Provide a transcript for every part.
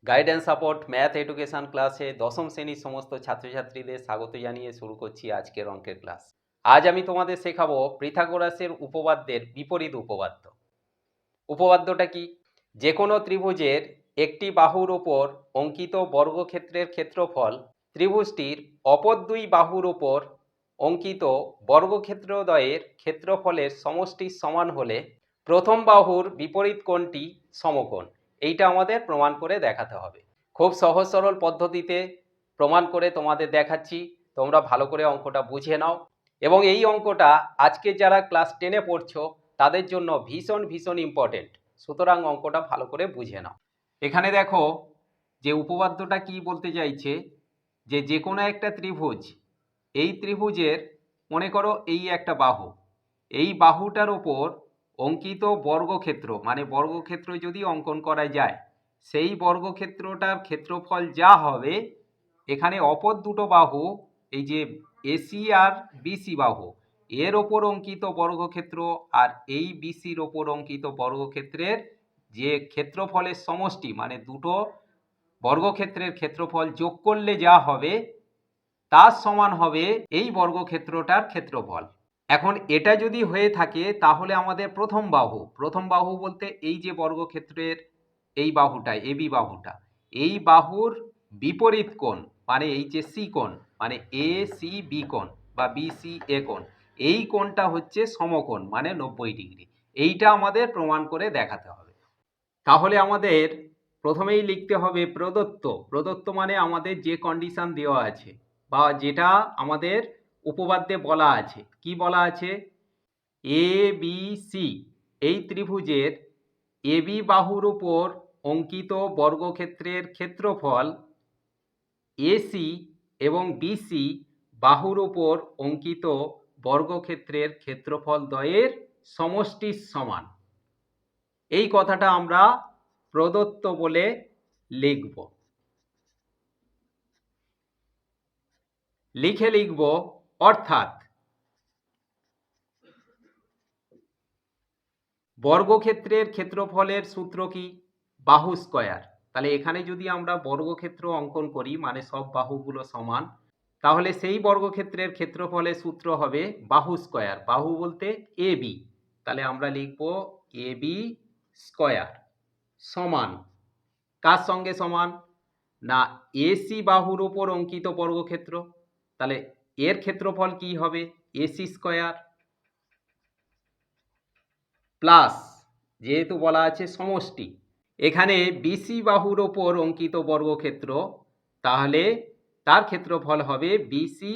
Guidance support math education ক্লাসে দশম শ্রেণীর সমস্ত ছাত্রছাত্রীদের স্বাগত জানিয়ে শুরু করছি আজকের অঙ্কের ক্লাস। আজ আমি তোমাদের শেখাবো পিথাগোরাসের উপপাদ্যের বিপরীত উপপাদ্য। উপপাদ্যটা কি? যে কোনো ত্রিভুজের একটি বাহুর ওপর অঙ্কিত বর্গক্ষেত্রের ক্ষেত্রফল ত্রিভুজটির অপর দুই বাহুর ওপর অঙ্কিত বর্গক্ষেত্রদ্বয়ের ক্ষেত্রফলের সমষ্টির সমান হলে প্রথম বাহুর বিপরীত কোণটি সমকোণ। এইটা আমাদের প্রমাণ করে দেখাতে হবে। খুব সহজ সরল পদ্ধতিতে প্রমাণ করে তোমাদের দেখাচ্ছি, তোমরা ভালো করে অঙ্কটা বুঝে নাও। এবং এই অঙ্কটা আজকে যারা ক্লাস 10-এ পড়ছো তাদের জন্য ভীষণ ভীষণ ইম্পর্টেন্ট, সুতরাং অঙ্কটা ভালো করে বুঝে নাও। এখানে দেখো যে উপপাদ্যটা কি বলতে চাইছে, যে কোনো একটা ত্রিভুজ, এই ত্রিভুজের মনে করো এই একটা বাহু, এই বাহুটার ওপর অঙ্কিত বর্গক্ষেত্র, মানে বর্গক্ষেত্র যদি অঙ্কন করা যায়, সেই বর্গক্ষেত্রটার ক্ষেত্রফল যা হবে, এখানে অপর দুটো বাহু, এই যে এসি আর বিসি বাহু, এর ওপর অঙ্কিত বর্গক্ষেত্র আর এই বিসির ওপর অঙ্কিত বর্গক্ষেত্রের যে ক্ষেত্রফলের সমষ্টি, মানে দুটো বর্গক্ষেত্রের ক্ষেত্রফল যোগ করলে যা হবে তার সমান হবে এই বর্গক্ষেত্রটার ক্ষেত্রফল। এখন এটা যদি হয়ে থাকে তাহলে আমাদের প্রথম বাহু বলতে এই যে বর্গক্ষেত্রের এই বাহুটা, এবি বাহুটা, এই বাহুর বিপরীত কোণ, মানে এই যে সি কোণ, মানে এ সি বি কোণ বা বি সি এ কোণ, এই কোণটা হচ্ছে সমকোণ, মানে 90 ডিগ্রি। এইটা আমাদের প্রমাণ করে দেখাতে হবে। তাহলে আমাদের প্রথমেই লিখতে হবে প্রদত্ত মানে আমাদের যে কন্ডিশন দেওয়া আছে বা যেটা আমাদের উপপাদ্যে বলা আছে। কি বলা আছে? এ বি সি এই ত্রিভুজের এবি বাহুর উপর অঙ্কিত বর্গক্ষেত্রের ক্ষেত্রফল এসি এবং বিসি বাহুর উপর অঙ্কিত বর্গক্ষেত্রের ক্ষেত্রফল দ্বয়ের সমষ্টির সমান। এই কথাটা আমরা প্রদত্ত বলে লিখব। লিখব অর্থাৎ বর্গক্ষেত্রের ক্ষেত্রফলের সূত্র কি? বাহু স্কয়ার। তাহলে এখানে যদি আমরা বর্গক্ষেত্র অঙ্কন করি, মানে সব বাহুগুলো সমান, তাহলে সেই বর্গক্ষেত্রের ক্ষেত্রফলের সূত্র হবে বাহু স্কয়ার। বাহু বলতে এ বি, তাহলে আমরা লিখব এ বি স্কয়ার সমান কার সঙ্গে সমান? না, এসি বাহুর উপর অঙ্কিত বর্গক্ষেত্র, তাহলে এর ক্ষেত্রফল কি হবে? এসি স্কয়ার প্লাস, যেহেতু বলা আছে সমষ্টি, এখানে বিসি বাহুর ওপর অঙ্কিত বর্গক্ষেত্র, তাহলে তার ক্ষেত্রফল হবে বিসি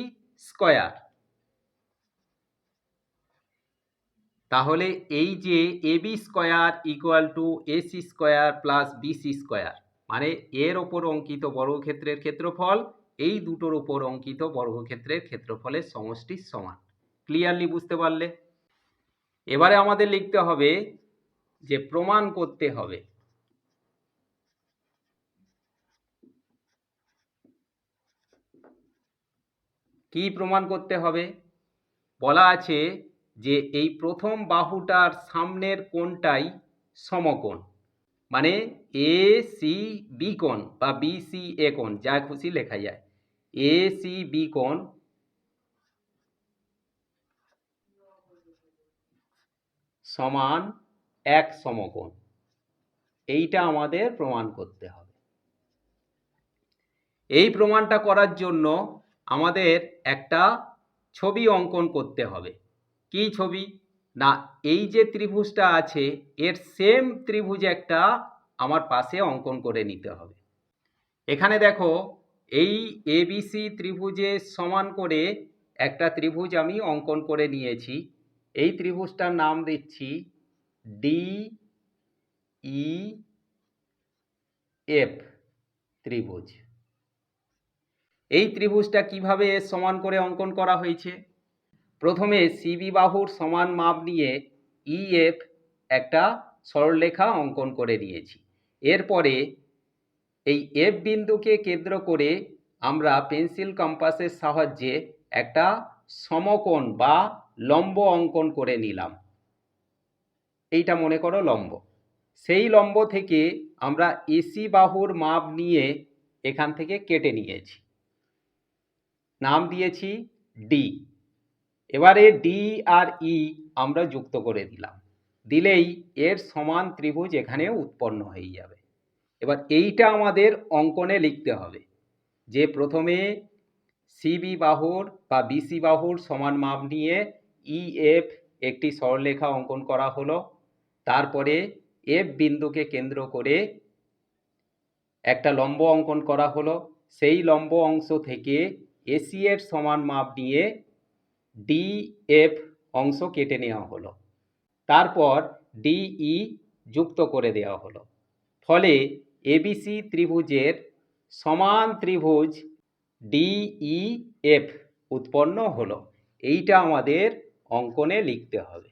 স্কয়ার। তাহলে এই যে AB square equal to AC square plus BC square, মানে এর ওপর অঙ্কিত বর্গক্ষেত্রের ক্ষেত্রফল এই দুটোর উপর অঙ্কিত বর্গক্ষেত্রের ক্ষেত্রফলের সমষ্টির সমান। ক্লিয়ারলি বুঝতে পারলে? এবারে আমাদের লিখতে হবে যে প্রমাণ করতে হবে। কি প্রমাণ করতে হবে? বলা আছে যে এই প্রথম বাহুটার সামনের কোণটাই সমকোণ, মানে এ সি বি কোণ বা বি সি এ কোণ, যা খুশি লেখা যায়। এ সি বি কোণ সমান এক সমকোণ। এইটা আমাদের প্রমাণ করতে হবে। এই প্রমাণটা করার জন্য আমাদের একটা ছবি অঙ্কন করতে হবে। কি ছবি? না, এই যে ত্রিভুজটা আছে এর সেম ত্রিভুজ একটা আমার পাশে অঙ্কন করে নিতে হবে। এখানে দেখো এই এবিসি ত্রিভুজের সমান করে একটা ত্রিভুজ আমি অঙ্কন করে নিয়েছি। এই ত্রিভুজটার নাম দিচ্ছি ডি ই এফ ত্রিভুজ। এই ত্রিভুজটা কিভাবে সমান করে অঙ্কন করা হয়েছে? প্রথমে সিবি বাহুর সমান মাপ নিয়ে ইএফ একটা সরলরেখা অঙ্কন করে নিয়েছি। এরপরে এই এফ বিন্দুকে কেন্দ্র করে আমরা পেন্সিল কম্পাসের সাহায্যে একটা সমকোণ বা লম্ব অঙ্কন করে নিলাম। এইটা মনে করো লম্ব। সেই লম্ব থেকে আমরা এসি বাহুর মাপ নিয়ে এখান থেকে কেটে নিয়েছি, নাম দিয়েছি ডি। এবারে ডি আর ই আমরা যুক্ত করে দিলাম, দিলেই এর সমান ত্রিভুজ এখানে উৎপন্ন হয়ে যাবে। এবার এইটা আমাদের অঙ্কনে লিখতে হবে যে প্রথমে সিবি বাহুর বা বিসি বাহুর সমান মাপ নিয়ে ইএফ একটি সরলরেখা অঙ্কন করা হলো, তারপরে এফ বিন্দুকে কেন্দ্র করে একটা লম্ব অঙ্কন করা হলো, সেই লম্ব অংশ থেকে এসি এর সমান মাপ নিয়ে ডিএফ অংশ কেটে নেওয়া হলো, তারপর ডিই যুক্ত করে দেওয়া হলো। ফলে এবিসি ত্রিভুজের সমান ত্রিভুজ ডিইএফ উৎপন্ন হলো। এইটা আমাদের অঙ্কনে লিখতে হবে।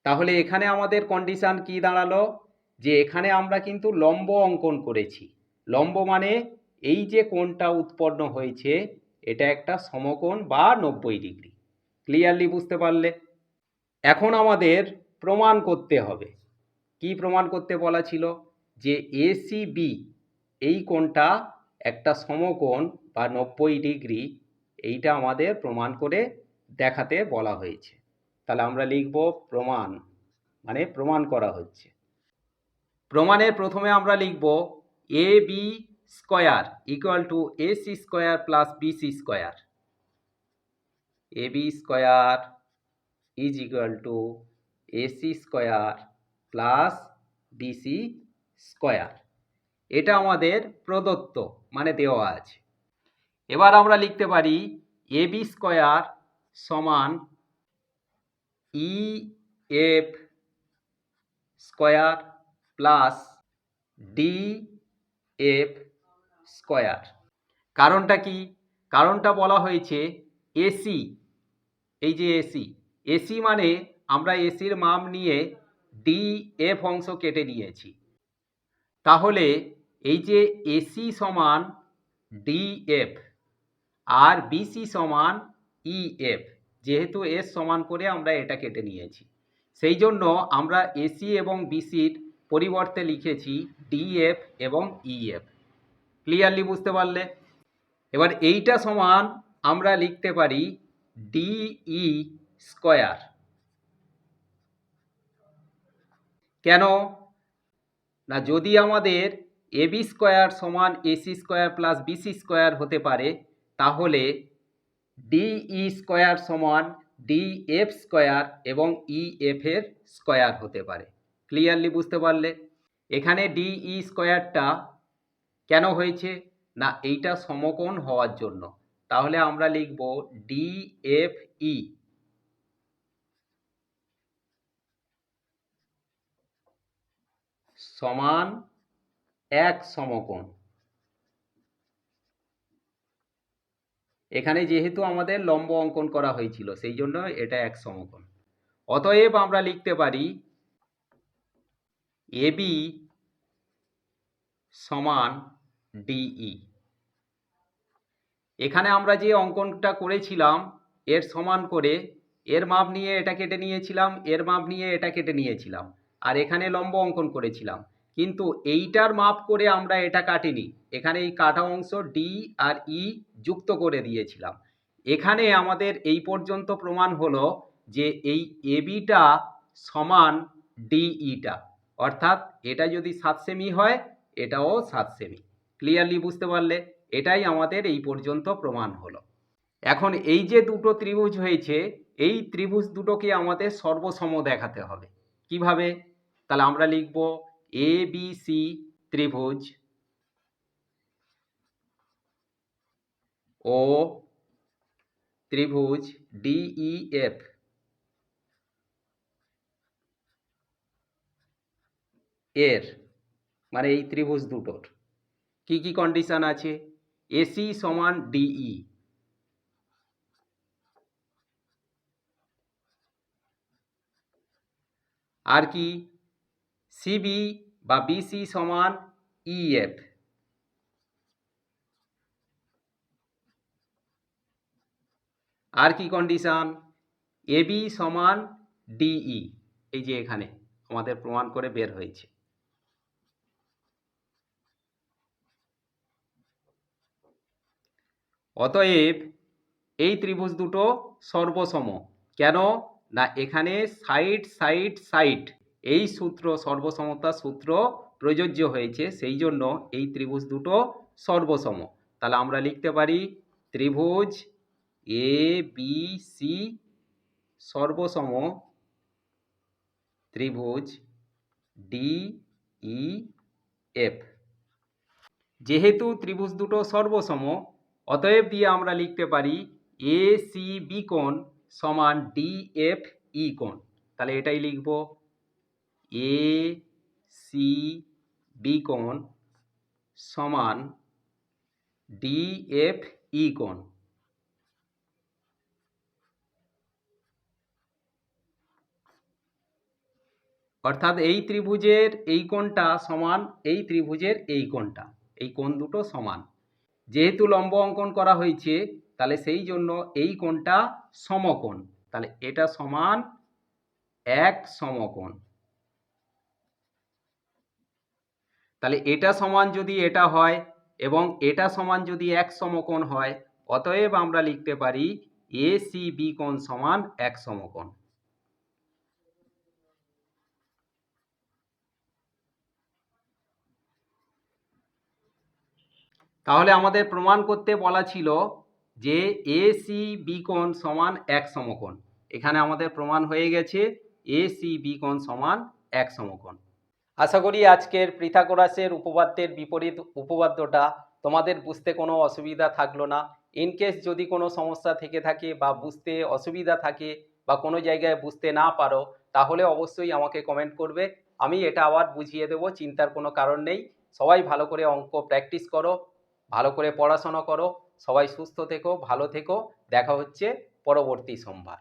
তাহলে এখানে আমাদের কন্ডিশন কি দাঁড়ালো, যে এখানে আমরা কিন্তু লম্ব অঙ্কন করেছি। লম্ব মানে এই যে কোণটা উৎপন্ন হয়েছে এটা একটা সমকোণ বা 90 ডিগ্রি। ক্লিয়ারলি বুঝতে পারলে? এখন আমাদের প্রমাণ করতে হবে। কি প্রমাণ করতে বলা ছিল, যে এসিবি এই কোণটা একটা সমকোণ বা 90 ডিগ্রি, এইটা আমাদের প্রমাণ করে দেখাতে বলা হয়েছে। তাহলে আমরা লিখব প্রমাণ, মানে প্রমাণ করা হচ্ছে। প্রমাণের প্রথমে আমরা লিখব A B square equal to AC square plus BC square. A B square is equal to AC square plus BC square. এটা আমাদের প্রদত্ত, মানে দেওয়া আছে। এবার আমরা লিখতে পারি এ বি স্কোয়ার সমান E F square plus D F square. কারণটা কি? কারণটা বলা হয়েছে এসি, এই যে এসি, এসি মানে আমরা এসির মাপ নিয়ে ডি এফ অংশ কেটে নিয়েছি। তাহলে এই যে এসি সমান ডিএফ আর বিসি সমান ইএফ, যেহেতু এস সমান করে আমরা এটা কেটে নিয়েছি, সেই জন্য আমরা এসি এবং বিসির পরিবর্তে লিখেছি ডিএফ এবং ইএফ। ক্লিয়ারলি বুঝতে পারলে? এবার এইটা সমান আমরা লিখতে পারি ডিই স্কোয়ার। কেন না, যদি আমাদের এবি স্কোয়ার সমান AC square plus BC square হতে পারে, তাহলে ডিই স্কোয়ার সমান ডিএফ স্কোয়ার এবং ইএফ এর স্কোয়ার হতে পারে। ক্লিয়ারলি বুঝতে পারলে? এখানে ডিই স্কোয়ারটা কেন হয়েছে না, এইটা সমকোণ হওয়ার জন্য। তাহলে আমরা লিখব ডিএফই সমান এক সমকোণ। এখানে যেহেতু আমাদের লম্ব অঙ্কন করা হয়েছিল সেই জন্য এটা এক সমকোণ। অতএব আমরা লিখতে পারি এবি সমান ডিই। এখানে আমরা যে অঙ্কনটা করেছিলাম এর সমান করে এর মাপ নিয়ে এটা কেটে নিয়েছিলাম, এর মাপ নিয়ে এটা কেটে নিয়েছিলাম, আর এখানে লম্ব অঙ্কন করেছিলাম, কিন্তু এইটার মাপ করে আমরা এটা কাটিনি। এখানে এই কাটা অংশ ডি আর ই যুক্ত করে দিয়েছিলাম। এখানে আমাদের এই পর্যন্ত প্রমাণ হলো যে এই এবিটা সমান ডিইটা, অর্থাৎ এটা যদি 7 সেমি হয় এটাও 7 সেমি। ক্লিয়ারলি বুঝতে পারলে? এটাই আমাদের এই পর্যন্ত প্রমাণ হলো। এখন এই যে দুটো ত্রিভুজ হয়েছে, এই ত্রিভুজ দুটোকে আমাদের সর্বসম দেখাতে হবে। কিভাবে? তাহলে আমরা লিখব এ বি সি ত্রিভুজ ও ত্রিভুজ ডিইএফ এর, মানে এই ত্রিভুজ দুটোর কি কি কন্ডিশন আছে? এসি সমান ডিই, আর কি সিবি বা বিসি সমান ইএফ, আর কি কন্ডিশন এবি সমান ডিই, এই যে এখানে আমাদের প্রমাণ করে বের হয়েছে। অতএব এই ত্রিভুজ দুটো সর্বসম। কেন না এখানে সাইড সাইড সাইড এই সূত্র, সর্বসমতার সূত্র প্রযোজ্য হয়েছে, সেই জন্য এই ত্রিভুজ দুটো সর্বসম। তাহলে আমরা লিখতে পারি ত্রিভুজ এ বি সি সর্বসম ত্রিভুজ ডি ই এফ। যেহেতু ত্রিভুজ দুটো সর্বসম, অতএব দিয়ে আমরা লিখতে পারি এ সি বি কোণ সমান ডি এফ ই কোণ। তাহলে এটাই লিখব, এ সি বি কোণ সমান ডি এফ ই কোণ। অর্থাৎ এই ত্রিভুজের এই কোণটা সমান এই ত্রিভুজের এই কোণটা, এই কোণ দুটো সমান। যেহেতু লম্ব অঙ্কন করা হয়েছে তাহলে সেই জন্য এই কোণটা সমকোণ, তাহলে এটা সমান এক সমকোণ। তাহলে এটা সমান যদি এটা হয় এবং এটা সমান যদি এক সমকোণ হয়, অতএব আমরা লিখতে পারি এ সি বি কোণ সমান এক সমকোণ। তাহলে আমাদের প্রমাণ করতে বলা ছিল যে এ সি বি কোণ সমান এক সমকোণ। এখানে আমাদের প্রমাণ হয়ে গেছে এ সি বি কোণ সমান এক সমকোণ। আশা করি আজকের পিথাগোরাসের উপপাদ্যের বিপরীত উপপাদ্যটা তোমাদের বুঝতে কোনো অসুবিধা থাকলো না। ইনকেস যদি কোনো সমস্যা থেকে থাকে বা বুঝতে অসুবিধা থাকে বা কোনো জায়গায় বুঝতে না পারো, তাহলে অবশ্যই আমাকে কমেন্ট করবে, আমি এটা আবার বুঝিয়ে দেবো, চিন্তার কোনো কারণ নেই। সবাই ভালো করে অঙ্ক প্র্যাকটিস করো, ভালো করে পড়াশোনা করো, সবাই সুস্থ থেকো, ভালো থেকো। দেখা হচ্ছে পরবর্তী সোমবার।